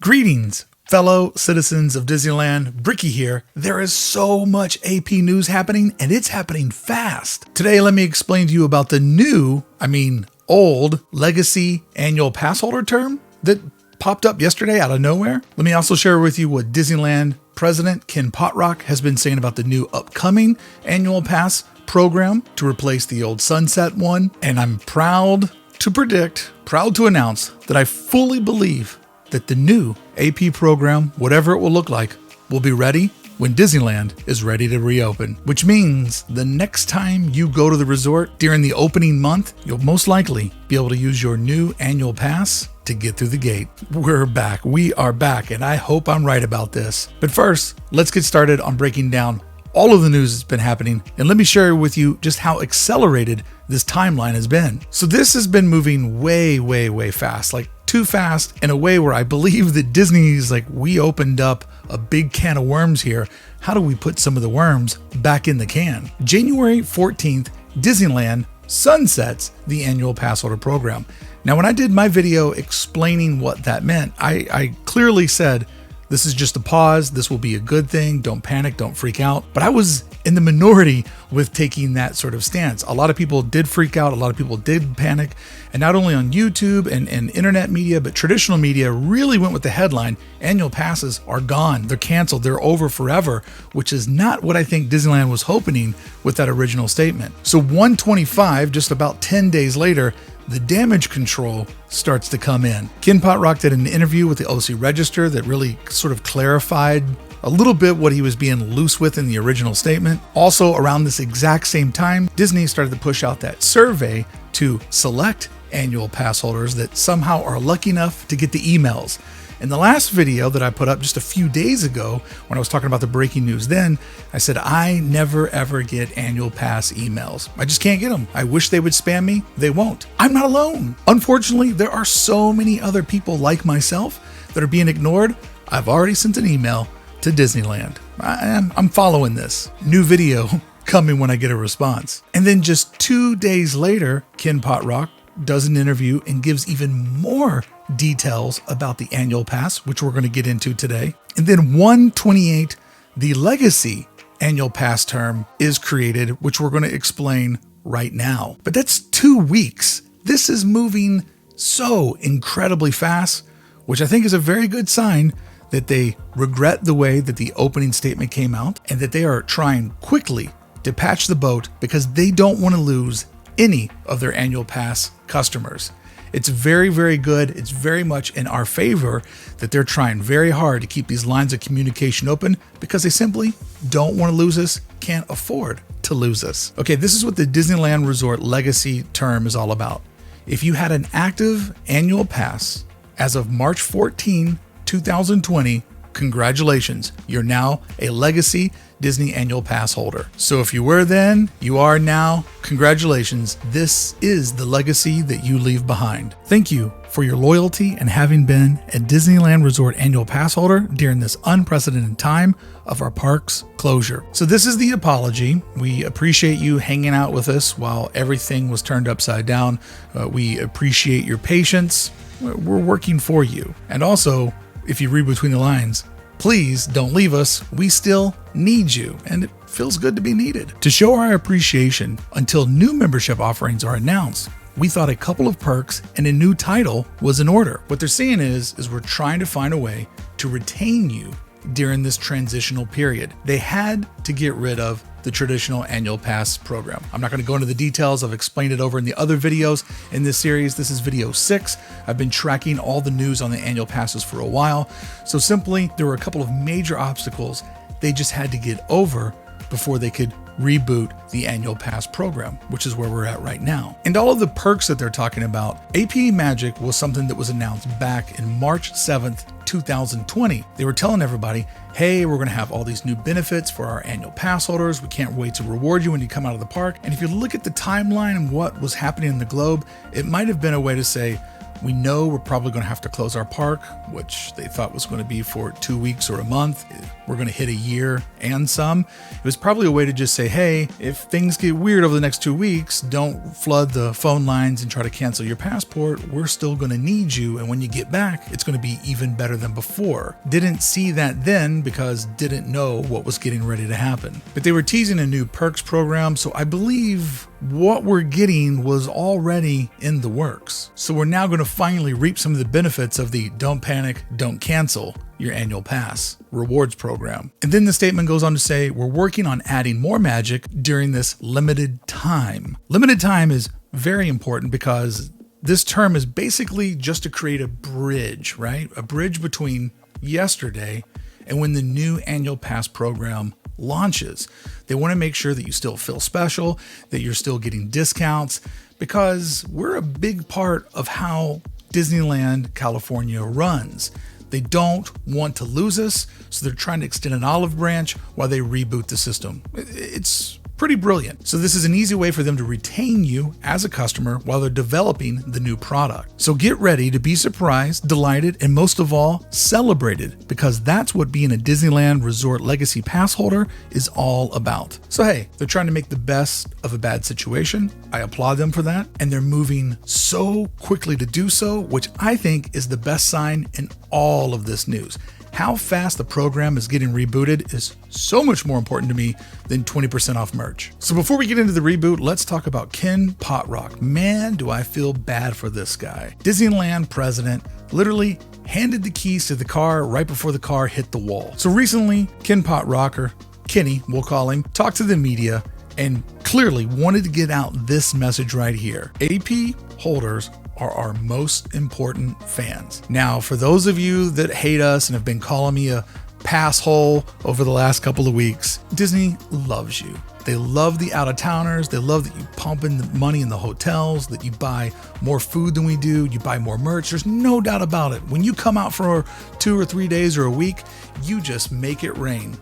Greetings, fellow citizens of Disneyland. Brickey here. There is so much AP news happening, and it's happening fast. Today, let me explain to you about the old Legacy Annual Pass Holder term that popped up yesterday out of nowhere. Let me also share with you what Disneyland President Potrock has been saying about the new upcoming Annual Pass program to replace the old sunset one. And I'm proud to announce that I fully believe that the new AP program, whatever it will look like, will be ready when Disneyland is ready to reopen, which means the next time you go to the resort during the opening month, you'll most likely be able to use your new annual pass to get through the gate. We're back. We are back, and I hope I'm right about this. But first, let's get started on breaking down all of the news that's been happening, and let me share with you just how accelerated this timeline has been. So this has been moving way fast, like too fast in a way where I believe that Disney's like, we opened up a big can of worms here. How do we put some of the worms back in the can? January 14th, Disneyland sunsets the annual pass holder program. Now, when I did my video explaining what that meant, I clearly said, this is just a pause. This will be a good thing. Don't panic. Don't freak out. But I was in the minority with taking that sort of stance. A lot of people did freak out. A lot of people did panic. And not only on YouTube and internet media, but traditional media really went with the headline, annual passes are gone. They're canceled. They're over forever, which is not what I think Disneyland was hoping with that original statement. So 125, just about 10 days later, the damage control starts to come in. Potrock did an interview with the OC Register that really sort of clarified a little bit what he was being loose with in the original statement. Also, around this exact same time, Disney started to push out that survey to select annual pass holders that somehow are lucky enough to get the emails. In the last video that I put up just a few days ago, when I was talking about the breaking news then, I said, I never ever get annual pass emails. I just can't get them. I wish they would spam me. They won't. I'm not alone. Unfortunately, there are so many other people like myself that are being ignored. I've already sent an email to Disneyland. I'm following this. New video coming when I get a response. And then just 2 days later, Potrock does an interview and gives even more details about the annual pass, which we're going to get into today. And then 128, the Legacy Annual Pass term is created, which we're going to explain right now. But that's 2 weeks. This is moving so incredibly fast, which I think is a very good sign that they regret the way that the opening statement came out and that they are trying quickly to patch the boat because they don't want to lose any of their annual pass customers. It's very good. It's very much in our favor that they're trying very hard to keep these lines of communication open because they simply don't want to lose us, can't afford to lose us. Okay, this is what the Disneyland Resort Legacy term is all about. If you had an active annual pass as of March 14, 2020, congratulations, you're now a Legacy Disney Annual Pass holder. So if you were then, you are now, congratulations. This is the legacy that you leave behind. Thank you for your loyalty and having been a Disneyland Resort Annual Pass holder during this unprecedented time of our park's closure. So this is the apology. We appreciate you hanging out with us while everything was turned upside down. We appreciate your patience. We're working for you. And also, if you read between the lines, please don't leave us. We still need you, and it feels good to be needed. To show our appreciation until new membership offerings are announced, we thought a couple of perks and a new title was in order. What they're saying is we're trying to find a way to retain you during this transitional period. They had to get rid of the traditional annual pass program. I'm not going to go into the details. I've explained it over in the other videos in this series. This is video 6. I've been tracking all the news on the annual passes for a while. So simply, there were a couple of major obstacles they just had to get over before they could reboot the annual pass program, which is where we're at right now. And all of the perks that they're talking about, AP Magic was something that was announced back in March 7th, 2020. They were telling everybody, hey, we're going to have all these new benefits for our annual pass holders. We can't wait to reward you when you come out of the park. And if you look at the timeline and what was happening in the globe, it might have been a way to say, We know we're probably going to have to close our park, which they thought was going to be for 2 weeks or a month. We're going to hit a year and some. It was probably a way to just say, hey, if things get weird over the next 2 weeks, don't flood the phone lines and try to cancel your passport. We're still going to need you. And when you get back, it's going to be even better than before. Didn't see that then because didn't know what was getting ready to happen. But they were teasing a new perks program, so I believe what we're getting was already in the works. So we're now going to finally reap some of the benefits of the don't panic, don't cancel your annual pass rewards program. And then the statement goes on to say, we're working on adding more magic during this limited time. Limited time is very important because this term is basically just to create a bridge, right? A bridge between yesterday and when the new annual pass program launches. They want to make sure that you still feel special, that you're still getting discounts, because we're a big part of how Disneyland California runs. They don't want to lose us, so they're trying to extend an olive branch while they reboot the system. It's pretty brilliant. So this is an easy way for them to retain you as a customer while they're developing the new product. So get ready to be surprised, delighted, and most of all, celebrated, because that's what being a Disneyland Resort Legacy Pass holder is all about. So hey, they're trying to make the best of a bad situation. I applaud them for that, and they're moving so quickly to do so, which I think is the best sign in all of this news. How fast the program is getting rebooted is so much more important to me than 20% off merch. So before we get into the reboot, let's talk about Ken Potrock. Man, do I feel bad for this guy. Disneyland president literally handed the keys to the car right before the car hit the wall. So recently, Ken Potrock, or Kenny, we'll call him, talked to the media and clearly wanted to get out this message right here. AP holders are our most important fans. Now, for those of you that hate us and have been calling me a pass hole over the last couple of weeks, Disney loves you. They love the out-of-towners. They love that you pump in the money in the hotels, that you buy more food than we do, you buy more merch. There's no doubt about it. When you come out for 2 or 3 days or a week, you just make it rain.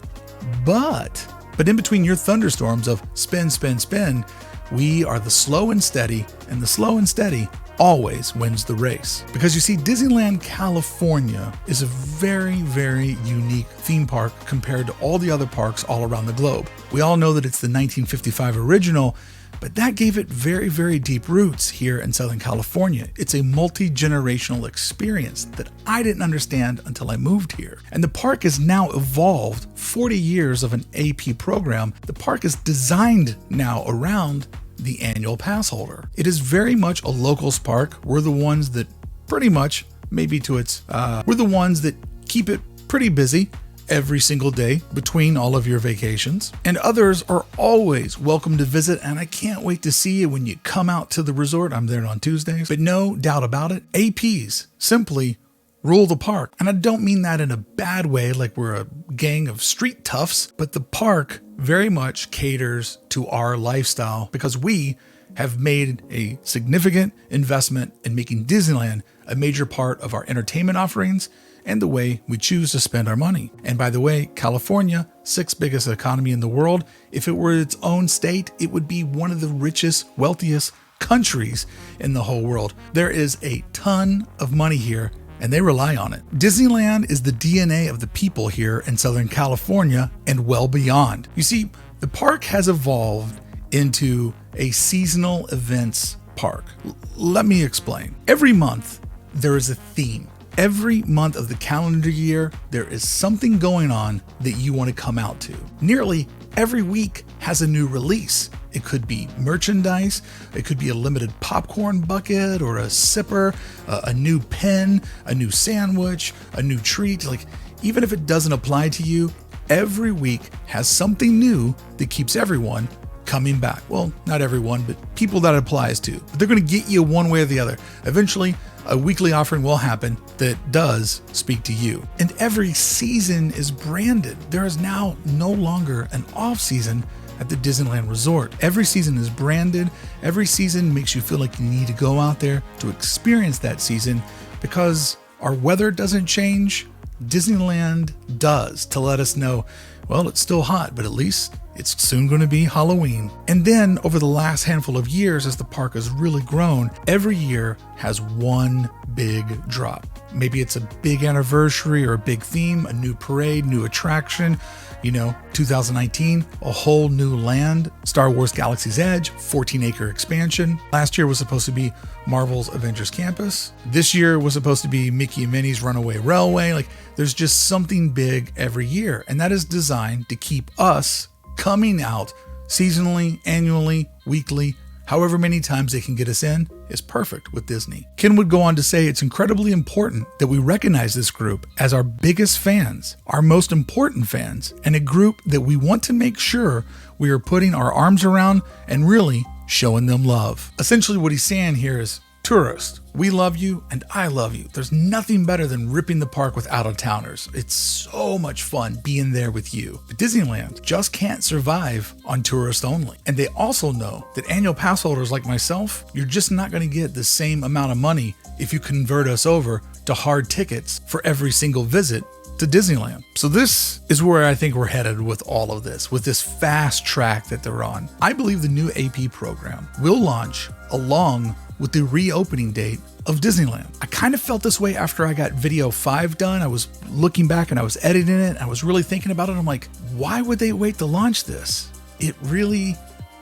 But in between your thunderstorms of spin, spin, spin, we are the slow and steady, and the slow and steady always wins the race. Because you see, Disneyland California is a very, very unique theme park compared to all the other parks all around the globe. We all know that it's the 1955 original, but that gave it very, very deep roots here in Southern California. It's a multi-generational experience that I didn't understand until I moved here. And the park has now evolved 40 years of an AP program. The park is designed now around the annual pass holder. It is very much a locals park. We're the ones that pretty much, maybe to its, we're the ones that keep it pretty busy every single day between all of your vacations. And others are always welcome to visit, and I can't wait to see you when you come out to the resort. I'm there on Tuesdays. But no doubt about it, APs simply rule the park. And I don't mean that in a bad way, like we're a gang of street toughs, but the park very much caters to our lifestyle because we have made a significant investment in making Disneyland a major part of our entertainment offerings and the way we choose to spend our money. And by the way, California, 6th biggest economy in the world. If it were its own state, it would be one of the richest, wealthiest countries in the whole world. There is a ton of money here, and they rely on it. Disneyland is the DNA of the people here in Southern California and well beyond. You see, the park has evolved into a seasonal events park. Let me explain. Every month, there is a theme. Every month of the calendar year, there is something going on that you want to come out to. Nearly every week has a new release. It could be merchandise, it could be a limited popcorn bucket or a sipper, a new pen, a new sandwich, a new treat. Like, even if it doesn't apply to you, every week has something new that keeps everyone coming back. Well, not everyone, but people that it applies to. But they're going to get you one way or the other. Eventually, a weekly offering will happen that does speak to you. And every season is branded. There is now no longer an off season at the Disneyland Resort. Every season is branded. Every season makes you feel like you need to go out there to experience that season because our weather doesn't change. Disneyland does, to let us know, well, it's still hot, but at least It's soon going to be Halloween. And then over the last handful of years, as the park has really grown, every year has one big drop. Maybe it's a big anniversary or a big theme, a new parade, new attraction. 2019, a whole new land, Star Wars Galaxy's Edge, 14-acre expansion. Last year was supposed to be Marvel's Avengers Campus. This year was supposed to be Mickey and Minnie's Runaway Railway. There's just something big every year, and that is designed to keep us coming out seasonally, annually, weekly, however many times they can get us in is perfect with Disney. Ken would go on to say it's incredibly important that we recognize this group as our biggest fans, our most important fans, and a group that we want to make sure we are putting our arms around and really showing them love. Essentially what he's saying here is, tourists, we love you and I love you. There's nothing better than ripping the park with out-of-towners. It's so much fun being there with you. But Disneyland just can't survive on tourists only. And they also know that annual pass holders like myself, you're just not going to get the same amount of money if you convert us over to hard tickets for every single visit to Disneyland. So this is where I think we're headed with all of this, with this fast track that they're on. I believe the new AP program will launch along with the reopening date of Disneyland. I kind of felt this way after I got video 5 done. I was looking back and I was editing it. And I was really thinking about it. I'm like, why would they wait to launch this? It really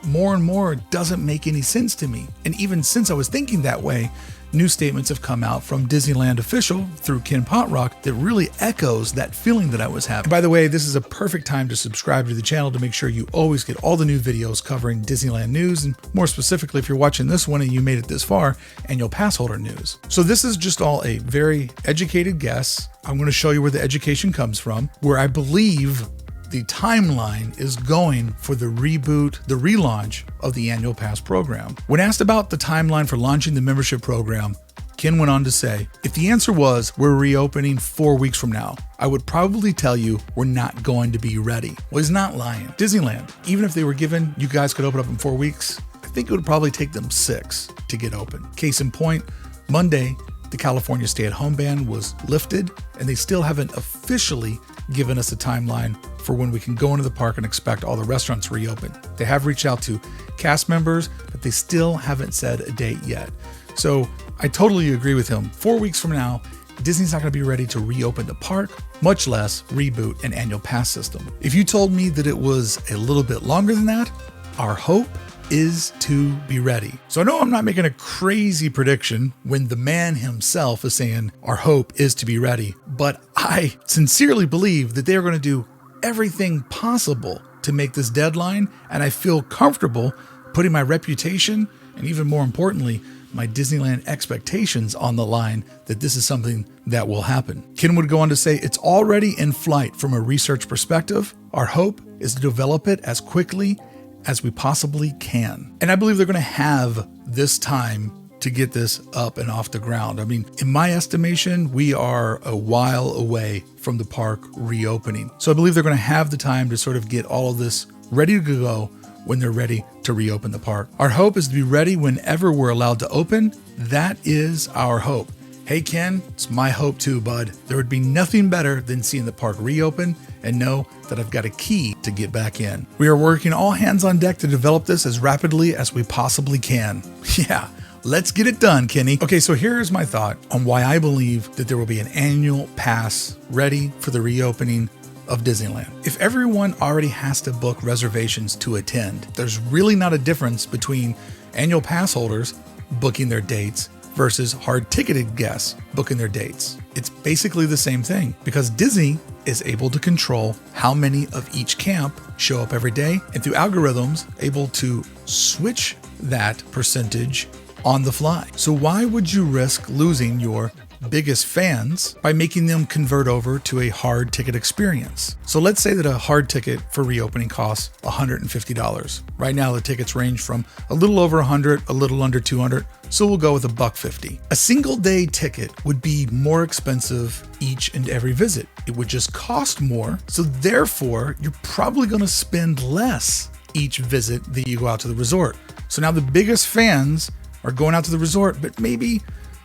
more and more doesn't make any sense to me. And even since I was thinking that way, new statements have come out from Disneyland official through Ken Potrock that really echoes that feeling that I was having. And by the way, this is a perfect time to subscribe to the channel to make sure you always get all the new videos covering Disneyland news, and more specifically, if you're watching this one and you made it this far, annual pass holder news. So this is just all a very educated guess. I'm going to show you where the education comes from, where I believe the timeline is going for the reboot, the relaunch of the annual pass program. When asked about the timeline for launching the membership program, Ken went on to say, if the answer was we're reopening 4 weeks from now, I would probably tell you we're not going to be ready. Well, he's not lying. Disneyland, even if they were given, you guys could open up in 4 weeks, I think it would probably take them 6 to get open. Case in point, Monday, the California stay-at-home ban was lifted, and they still haven't officially given us a timeline for when we can go into the park and expect all the restaurants reopen. They have reached out to cast members, but they still haven't said a date yet. So I totally agree with him. 4 weeks from now, Disney's not going to be ready to reopen the park, much less reboot an annual pass system. If you told me that it was a little bit longer than that, our hope is to be ready. So I know I'm not making a crazy prediction when the man himself is saying our hope is to be ready, but I sincerely believe that they're going to do everything possible to make this deadline, and I feel comfortable putting my reputation and, even more importantly, my Disneyland expectations on the line that this is something that will happen. Ken would go on to say it's already in flight from a research perspective. Our hope is to develop it as quickly as we possibly can. And I believe they're going to have this time to get this up and off the ground. I mean, in my estimation, we are a while away from the park reopening. So I believe they're going to have the time to sort of get all of this ready to go when they're ready to reopen the park. Our hope is to be ready whenever we're allowed to open. That is our hope. Hey, Ken, it's my hope too, bud. There would be nothing better than seeing the park reopen and know that I've got a key to get back in. We are working all hands on deck to develop this as rapidly as we possibly can. Yeah, let's get it done, Kenny. Okay, so here's my thought on why I believe that there will be an annual pass ready for the reopening of Disneyland. If everyone already has to book reservations to attend, there's really not a difference between annual pass holders booking their dates versus hard-ticketed guests booking their dates. It's basically the same thing because Disney is able to control how many of each camp show up every day, and through algorithms, able to switch that percentage on the fly. So why would you risk losing your biggest fans by making them convert over to a hard ticket experience? So let's say that a hard ticket for reopening costs $150. Right now the tickets range from a little over $100, a little under $200, so we'll go with $150. A single day ticket would be more expensive each and every visit. It would just cost more, so therefore you're probably going to spend less each visit that you go out to the resort. So now the biggest fans are going out to the resort, but maybe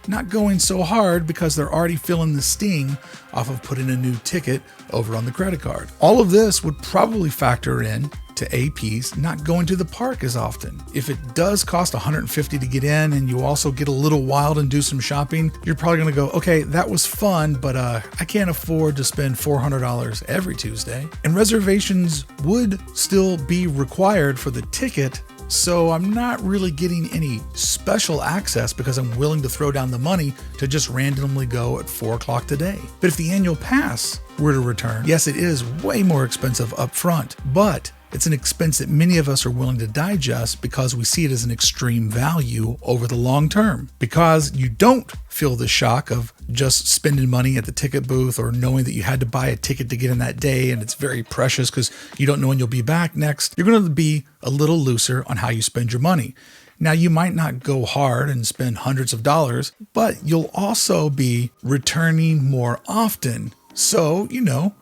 not going so hard because they're already feeling the sting off of putting a new ticket over on the credit card. All of this would probably factor in to APs not going to the park as often. If it does cost $150 to get in and you also get a little wild and do some shopping, you're probably going to go, okay, that was fun, but I can't afford to spend $400 every Tuesday. And reservations would still be required for the ticket, so I'm not really getting any special access because I'm willing to throw down the money to just randomly go at 4 o'clock today. But if the annual pass were to return, yes, it is way more expensive up front, but it's an expense that many of us are willing to digest because we see it as an extreme value over the long term. Because you don't feel the shock of just spending money at the ticket booth or knowing that you had to buy a ticket to get in that day and it's very precious because you don't know when you'll be back next. You're going to be a little looser on how you spend your money. Now, you might not go hard and spend hundreds of dollars, but you'll also be returning more often. So, $40,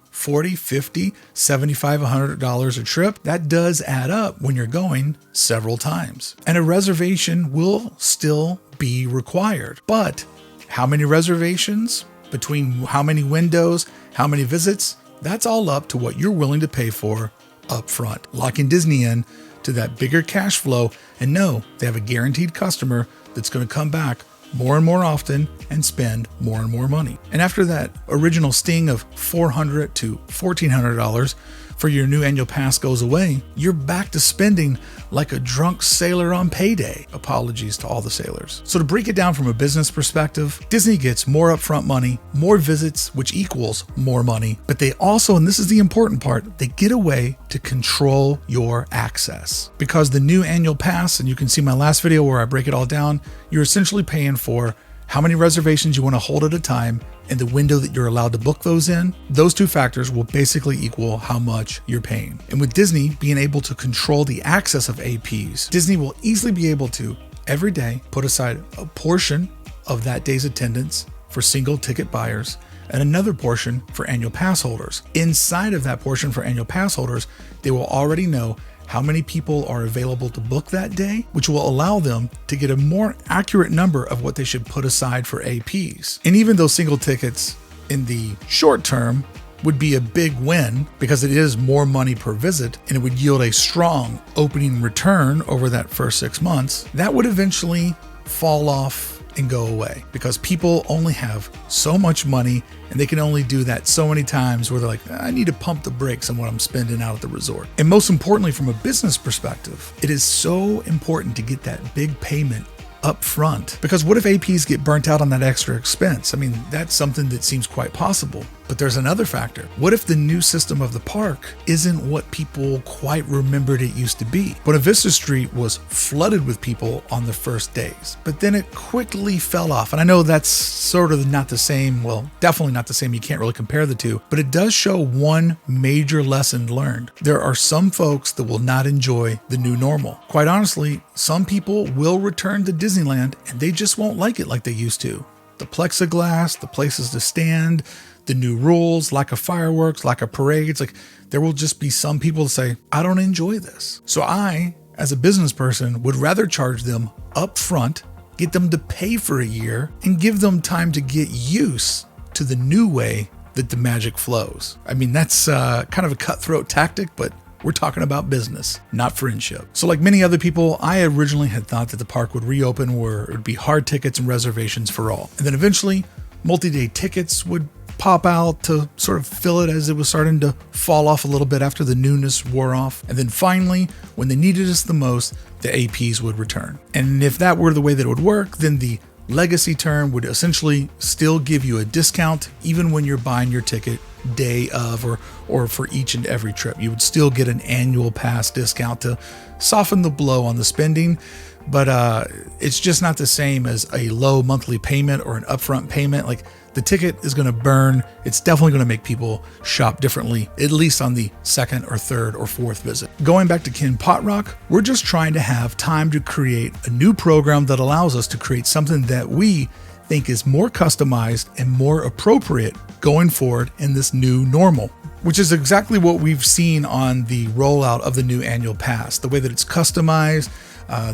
$50, $75, $100 a trip, that does add up when you're going several times. And a reservation will still be required. But how many reservations, between how many windows, how many visits, that's all up to what you're willing to pay for up front. Locking Disney in to that bigger cash flow and know they have a guaranteed customer that's going to come back more and more often and spend more and more money. And after that original sting of $400 to $1,400 for your new annual pass goes away, you're back to spending like a drunk sailor on payday. Apologies to all the sailors. So to break it down from a business perspective, Disney gets more upfront money, more visits, which equals more money, but they also, and this is the important part, they get a way to control your access. Because the new annual pass, and you can see my last video where I break it all down, you're essentially paying for how many reservations you want to hold at a time and the window that you're allowed to book those in. Those two factors will basically equal how much you're paying. And with Disney being able to control the access of APs, Disney will easily be able to every day put aside a portion of that day's attendance for single ticket buyers and another portion for annual pass holders. Inside of that portion for annual pass holders, they will already know how many people are available to book that day, which will allow them to get a more accurate number of what they should put aside for APs. And even though single tickets in the short term would be a big win because it is more money per visit and it would yield a strong opening return over that first 6 months, that would eventually fall off and go away because people only have so much money and they can only do that so many times where they're like, I need to pump the brakes on what I'm spending out at the resort. And most importantly, from a business perspective, it is so important to get that big payment up front, because what if APs get burnt out on that extra expense? I mean, that's something that seems quite possible. But there's another factor. What if the new system of the park isn't what people quite remembered it used to be? Buena Vista Street was flooded with people on the first days, but then it quickly fell off. And I know that's sort of not the same, well, definitely not the same. You can't really compare the two, but it does show one major lesson learned. There are some folks that will not enjoy the new normal. Quite honestly, some people will return to Disneyland and they just won't like it like they used to. The plexiglass, the places to stand, the new rules, lack of fireworks, lack of parades. Like, there will just be some people that say, I don't enjoy this. So I, as a business person, would rather charge them up front, get them to pay for a year, and give them time to get used to the new way that the magic flows. I mean, that's kind of a cutthroat tactic, but we're talking about business, not friendship. So like many other people, I originally had thought that the park would reopen where it would be hard tickets and reservations for all. And then eventually, multi-day tickets would pop out to sort of fill it as it was starting to fall off a little bit after the newness wore off. And then finally, when they needed us the most, the APs would return. And if that were the way that it would work, then the legacy term would essentially still give you a discount even when you're buying your ticket day of or for each and every trip. You would still get an annual pass discount to soften the blow on the spending, but it's just not the same as a low monthly payment or an upfront payment. Like, the ticket is going to burn. It's definitely going to make people shop differently, at least on the second or third or fourth visit. Going back to Ken Potrock, we're just trying to have time to create a new program that allows us to create something that we think is more customized and more appropriate going forward in this new normal, which is exactly what we've seen on the rollout of the new annual pass. The way that it's customized,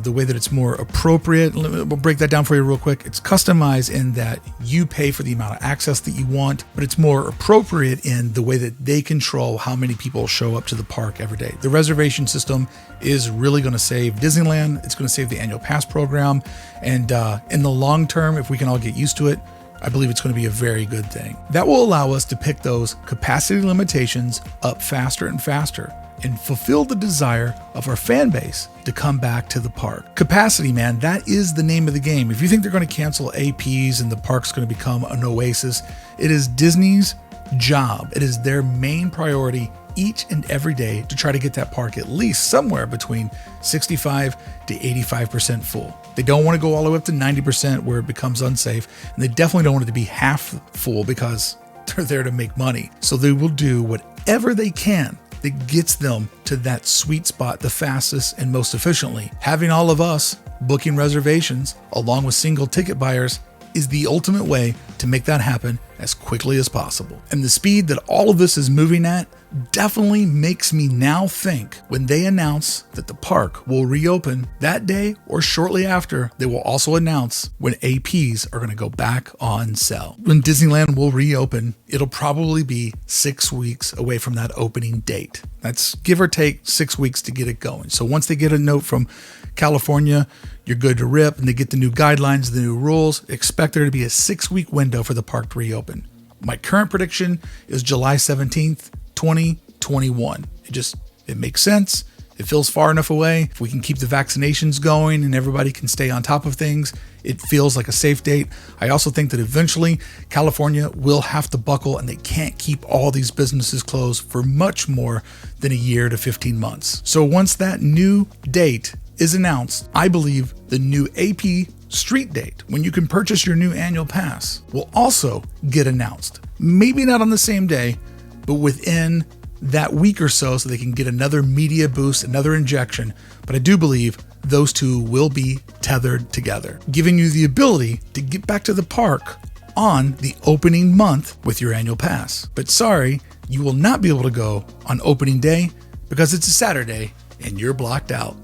the way that it's more appropriate. We'll break that down for you real quick. It's customized in that you pay for the amount of access that you want, but it's more appropriate in the way that they control how many people show up to the park every day. The reservation system is really going to save Disneyland. It's going to save the annual pass program. And in the long term, if we can all get used to it, I believe it's going to be a very good thing. That will allow us to pick those capacity limitations up faster and faster and fulfill the desire of our fan base to come back to the park. Capacity, man, that is the name of the game. If you think they're going to cancel APs and the park's going to become an oasis, it is Disney's job. It is their main priority each and every day to try to get that park at least somewhere between 65 to 85% full. They don't want to go all the way up to 90% where it becomes unsafe, and they definitely don't want it to be half full because they're there to make money. So they will do whatever they can that gets them to that sweet spot the fastest and most efficiently. Having all of us booking reservations along with single ticket buyers is the ultimate way to make that happen as quickly as possible. And the speed that all of this is moving at definitely makes me now think when they announce that the park will reopen that day or shortly after, they will also announce when APs are going to go back on sale. When Disneyland will reopen, it'll probably be 6 weeks away from that opening date. That's give or take 6 weeks to get it going. So once they get a note from California, you're good to rip, and they get the new guidelines, the new rules, expect there to be a 6-week window for the park to reopen. My current prediction is July 17th, 2021. It makes sense. It feels far enough away. If we can keep the vaccinations going and everybody can stay on top of things, it feels like a safe date. I also think that eventually California will have to buckle, and they can't keep all these businesses closed for much more than a year to 15 months. So once that new date is announced, I believe the new AP street date, when you can purchase your new annual pass, will also get announced. Maybe not on the same day, but within that week or so they can get another media boost, another injection. But I do believe those two will be tethered together, giving you the ability to get back to the park on the opening month with your annual pass. But sorry, you will not be able to go on opening day because it's a Saturday and you're blocked out.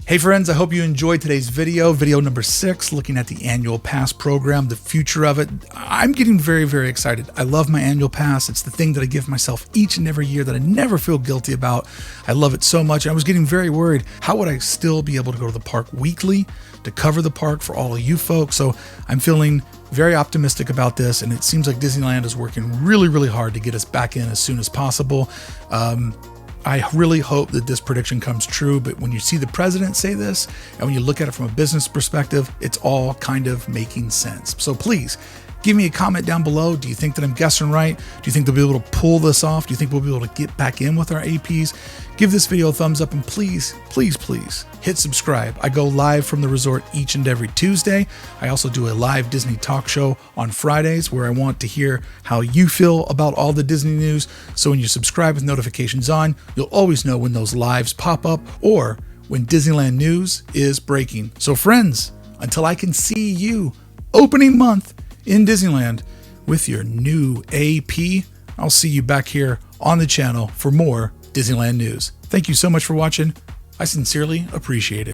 Hey friends, I hope you enjoyed today's video number 6, looking at the annual pass program, the future of it. I'm getting very, very excited. I love my annual pass. It's the thing that I give myself each and every year that I never feel guilty about. I love it so much. I was getting very worried. How would I still be able to go to the park weekly to cover the park for all of you folks? So I'm feeling very optimistic about this, and it seems like Disneyland is working really, really hard to get us back in as soon as possible. I really hope that this prediction comes true, but when you see the president say this, and when you look at it from a business perspective, it's all kind of making sense. So please, give me a comment down below. Do you think that I'm guessing right? Do you think they'll be able to pull this off? Do you think we'll be able to get back in with our APs? Give this video a thumbs up, and please, please, please hit subscribe. I go live from the resort each and every Tuesday. I also do a live Disney talk show on Fridays where I want to hear how you feel about all the Disney news. So when you subscribe with notifications on, you'll always know when those lives pop up or when Disneyland news is breaking. So friends, until I can see you opening month in Disneyland with your new AP, I'll see you back here on the channel for more Disneyland news. Thank you so much for watching. I sincerely appreciate it.